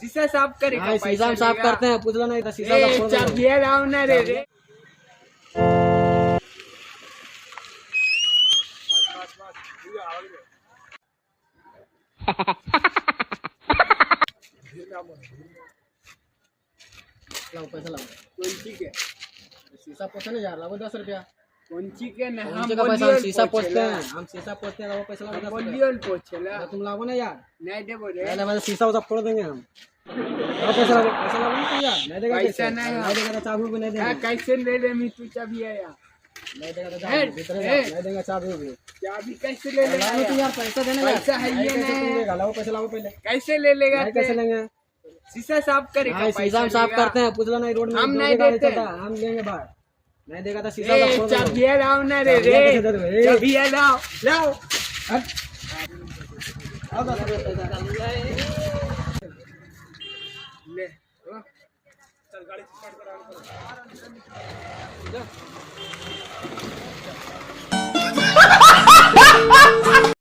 शीशा साफ करे हाँ, शीशा हम साफ करते हैं, पूछ लो नहीं तो शीशा ए साफ कर दो। चाबी लाओ ना रे लाओ पैसा लाओ। कौन ची के शीशा पोछे ना यार, लाओ 10 रुपया। कौन ची के ना कौन हम सी का पैसा? हम बोलियो शीशा पोछते पोछेला। हैं, हम शीशा पोछते हैं, लाओ पैसा लाओ 10 रुपया। बोलियो पोछेला तुम लाओ ना यार, नहीं देबो रे पहले मैं शीशा उसा फोड़ देंगे हम। लाओ पैसा लाओ, पैसा लाओ ना यार, नहीं देगा पैसा कैसे? नहीं है। नहीं देगा तो चाबी भी नहीं हां देंगे। कैसे ले ले मी तू चाबी आया नहीं देगा तो ए, चाबी भीतर ए। नहीं देंगे चाबी भी। चाबी कैसे ले ले लाओ तो यार पैसा देना यार। पैसा है नहीं, ये कैसे नहीं। तुम देगा? लाओ पैसा लाओ पहले। कैसे ले लेगा नहीं कैसे लेंगे? शीशा साफ करे हाँ, शीशा हम साफ करते हैं, पूछ लो नहीं रोड में हम दो नहीं गाड़ी देते। चलता है, हम लेंगे बाहर। नहीं देगा तो शीशा ए साफ फोड़ देंगे। चाबी लाओ ना रे चाबी कैसे दे दोगे? ए। चाबी लाओ लाओ हट। आओ 10 रुपया पैसा। ले चल गाड़ी स्टार्ट करा।